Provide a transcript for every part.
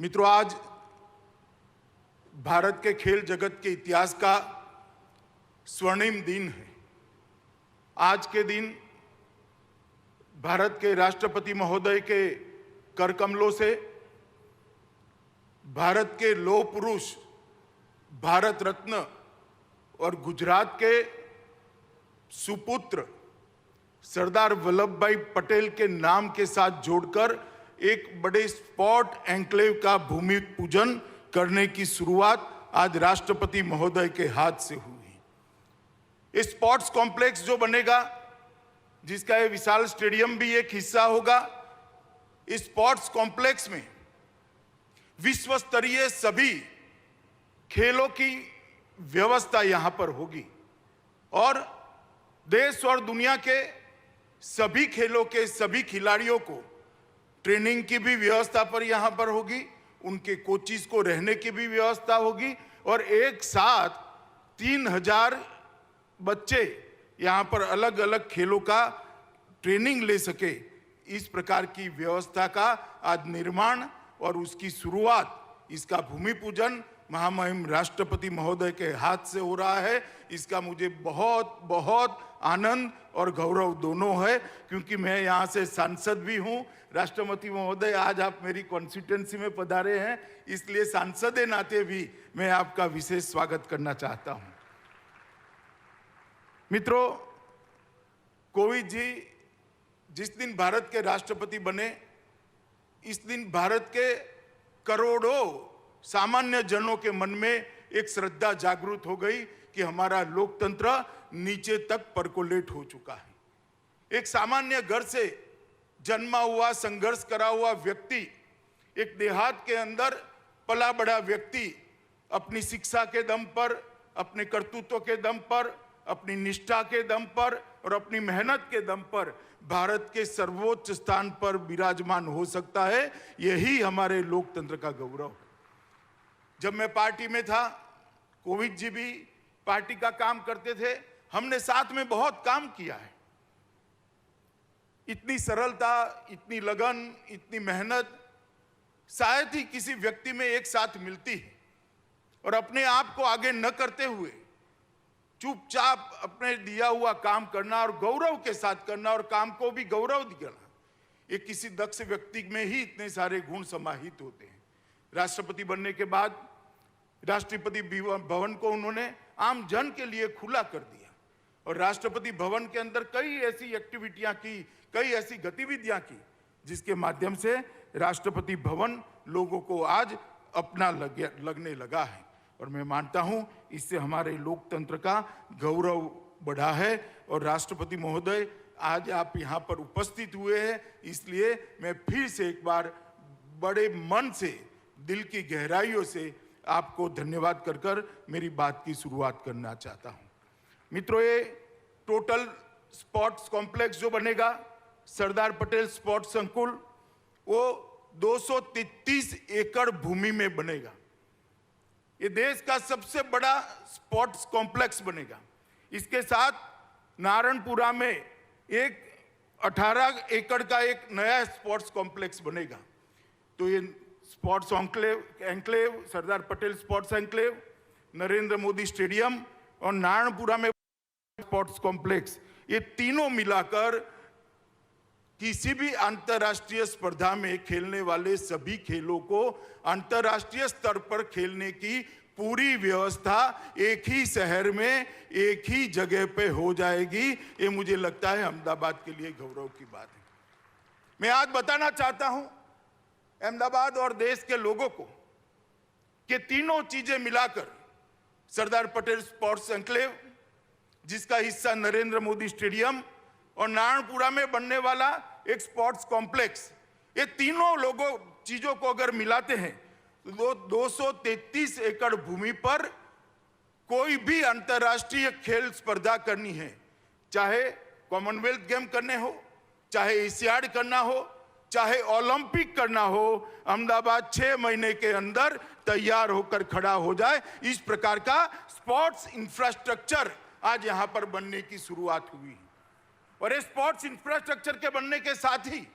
मित्रों, आज भारत के खेल जगत के इतिहास का स्वर्णिम दिन है। आज के दिन भारत के राष्ट्रपति महोदय के कर कमलों से भारत के लौह पुरुष, भारत रत्न और गुजरात के सुपुत्र सरदार वल्लभ भाई पटेल के नाम के साथ जोड़कर एक बड़े स्पोर्ट एन्क्लेव का भूमि पूजन करने की शुरुआत आज राष्ट्रपति महोदय के हाथ से हुई। इस स्पोर्ट्स कॉम्प्लेक्स जो बनेगा, जिसका ये विशाल स्टेडियम भी एक हिस्सा होगा, इस स्पोर्ट्स कॉम्प्लेक्स में विश्व स्तरीय सभी खेलों की व्यवस्था यहां पर होगी और देश और दुनिया के सभी खेलों के सभी खिलाड़ियों को ट्रेनिंग की भी व्यवस्था पर यहां पर होगी, उनके कोचिज को रहने की भी व्यवस्था होगी और एक साथ 3000 बच्चे यहां पर अलग अलग खेलों का ट्रेनिंग ले सके, इस प्रकार की व्यवस्था का आज निर्माण और उसकी शुरुआत, इसका भूमि पूजन महामहिम राष्ट्रपति महोदय के हाथ से हो रहा है। इसका मुझे बहुत बहुत आनंद और गौरव दोनों है, क्योंकि मैं यहाँ से सांसद भी हूँ। राष्ट्रपति महोदय, आज आप मेरी कॉन्स्टिट्यूएंसी में पधारे हैं, इसलिए सांसद के नाते भी मैं आपका विशेष स्वागत करना चाहता हूँ। मित्रों, कोविंद जी जिस दिन भारत के राष्ट्रपति बने, इस दिन भारत के करोड़ों सामान्य जनों के मन में एक श्रद्धा जागृत हो गई कि हमारा लोकतंत्र नीचे तक परकोलेट हो चुका है। एक सामान्य घर से जन्मा हुआ, संघर्ष करा हुआ व्यक्ति, एक देहात के अंदर पला बड़ा व्यक्ति अपनी शिक्षा के दम पर, अपने कर्तृत्व के दम पर, अपनी निष्ठा के दम पर और अपनी मेहनत के दम पर भारत के सर्वोच्च स्थान पर विराजमान हो सकता है। यही हमारे लोकतंत्र का गौरव है। जब मैं पार्टी में था, कोविंद जी भी पार्टी का काम करते थे, हमने साथ में बहुत काम किया है। इतनी सरलता, इतनी लगन, इतनी मेहनत शायद ही किसी व्यक्ति में एक साथ मिलती है। और अपने आप को आगे न करते हुए चुपचाप अपने दिया हुआ काम करना और गौरव के साथ करना और काम को भी गौरव देना, ये किसी दक्ष व्यक्ति में ही इतने सारे गुण समाहित होते हैं। राष्ट्रपति बनने के बाद राष्ट्रपति भवन को उन्होंने आम जन के लिए खुला कर दिया और राष्ट्रपति भवन के अंदर कई ऐसी एक्टिविटियां की, कई ऐसी गतिविधियां की, जिसके माध्यम से राष्ट्रपति भवन लोगों को आज अपना लगने लगा है। और मैं मानता हूं इससे हमारे लोकतंत्र का गौरव बढ़ा है। और राष्ट्रपति महोदय, आज आप यहां पर उपस्थित हुए हैं, इसलिए मैं फिर से एक बार बड़े मन से, दिल की गहराइयों से आपको धन्यवाद कर मेरी बात की शुरुआत करना चाहता हूं। मित्रों, ये टोटल स्पोर्ट्स कॉम्प्लेक्स जो बनेगा, सरदार पटेल स्पोर्ट्स संकुल, वो 233 एकड़ भूमि में बनेगा। ये देश का सबसे बड़ा स्पोर्ट्स कॉम्प्लेक्स बनेगा। इसके साथ नारायणपुरा में एक 18 एकड़ का एक नया स्पोर्ट्स कॉम्प्लेक्स बनेगा। तो ये sports enclave, Sardar Patel sports enclave, Narendra Modi stadium और नारायणपुरा में स्पोर्ट्स कॉम्प्लेक्स, ये तीनों मिलाकर किसी भी अंतर्राष्ट्रीय स्पर्धा में खेलने वाले सभी खेलों को अंतर्राष्ट्रीय स्तर पर खेलने की पूरी व्यवस्था एक ही शहर में, एक ही जगह पे हो जाएगी। ये मुझे लगता है अहमदाबाद के लिए गौरव की बात है। मैं आज बताना चाहता हूं अहमदाबाद और देश के लोगों को कि तीनों चीजें मिलाकर सरदार पटेल स्पोर्ट्स एन्क्लेव, जिसका हिस्सा नरेंद्र मोदी स्टेडियम और नारायणपुरा में बनने वाला एक स्पोर्ट्स कॉम्प्लेक्स, ये तीनों चीजों को अगर मिलाते हैं तो 233 एकड़ भूमि पर कोई भी अंतर्राष्ट्रीय खेल स्पर्धा करनी है, चाहे कॉमनवेल्थ गेम करने हो, चाहे एशियाड करना हो, चाहे ओलंपिक करना हो, अहमदाबाद 6 महीने के अंदर तैयार होकर खड़ा हो जाए। इस प्रकार का स्पोर्ट्स इंफ्रास्ट्रक्चर आज यहां पर बनने की शुरुआत हुई। और इस स्पोर्ट्स इंफ्रास्ट्रक्चर के बनने के साथ ही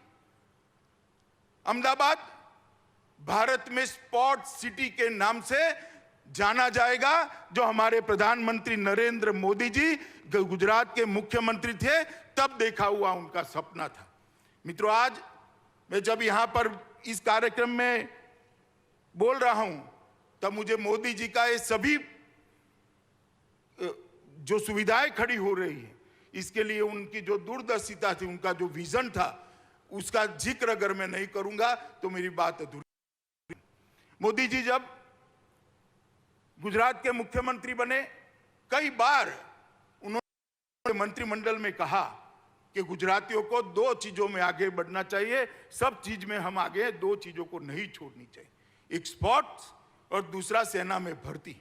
अहमदाबाद भारत में स्पोर्ट्स सिटी के नाम से जाना जाएगा, जो हमारे प्रधानमंत्री नरेंद्र मोदी जी गुजरात के मुख्यमंत्री थे तब देखा हुआ उनका सपना था। मित्रों, आज मैं जब यहां पर इस कार्यक्रम में बोल रहा हूं तब मुझे मोदी जी का ये सभी जो सुविधाएं खड़ी हो रही है, इसके लिए उनकी जो दूरदर्शिता थी, उनका जो विजन था, उसका जिक्र अगर मैं नहीं करूंगा तो मेरी बात अधूरी। मोदी जी जब गुजरात के मुख्यमंत्री बने, कई बार उन्होंने मंत्रिमंडल में कहा कि गुजरातियों को दो चीजों में आगे बढ़ना चाहिए, सब चीज में हम आगे हैं, दो चीजों को नहीं छोड़नी चाहिए, एक स्पोर्ट्स और दूसरा सेना में भर्ती।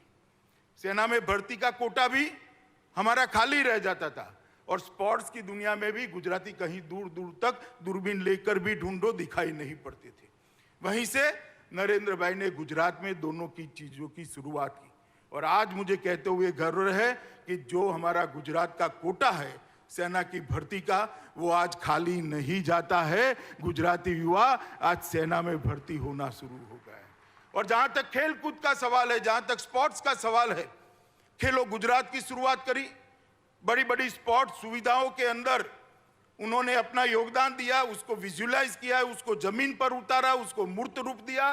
सेना में भर्ती का कोटा भी हमारा खाली रह जाता था और स्पोर्ट्स की दुनिया में भी गुजराती कहीं दूर दूर तक दूरबीन लेकर भी ढूंढो दिखाई नहीं पड़ते थे। वहीं से नरेंद्र भाई ने गुजरात में दोनों की चीजों की शुरुआत की और आज मुझे कहते हुए गर्व है कि जो हमारा गुजरात का कोटा है सेना की भर्ती का, वो आज खाली नहीं जाता है। गुजराती युवा आज सेना में भर्ती होना शुरू हो गया है। और जहां तक खेल कूद का सवाल है, जहां तक स्पोर्ट्स का सवाल है, खेलो गुजरात की शुरुआत करी, बड़ी बड़ी स्पोर्ट्स सुविधाओं के अंदर उन्होंने अपना योगदान दिया, उसको विजुअलाइज किया, उसको जमीन पर उतारा, उसको मूर्त रूप दिया।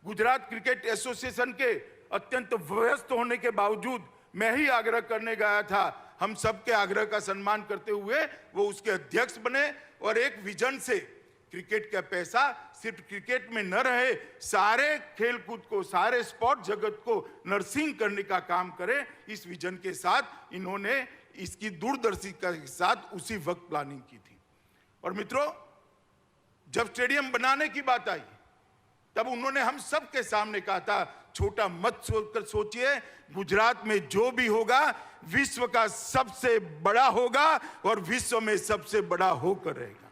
गुजरात क्रिकेट एसोसिएशन के अत्यंत व्यस्त होने के बावजूद मैं ही आग्रह करने गया था, हम सबके आग्रह का सम्मान करते हुए वो उसके अध्यक्ष बने और एक विजन से क्रिकेट का पैसा सिर्फ क्रिकेट में न रहे, सारे खेलकूद को, सारे स्पोर्ट जगत को नर्सिंग करने का काम करे, इस विजन के साथ इन्होंने इसकी दूरदर्शिता के साथ उसी वक्त प्लानिंग की थी। और मित्रों, जब स्टेडियम बनाने की बात आई तब उन्होंने हम सब के सामने कहा था, छोटा मत सोचकर सोचिए, गुजरात में जो भी होगा विश्व का सबसे बड़ा होगा और विश्व में सबसे बड़ा होकर रहेगा।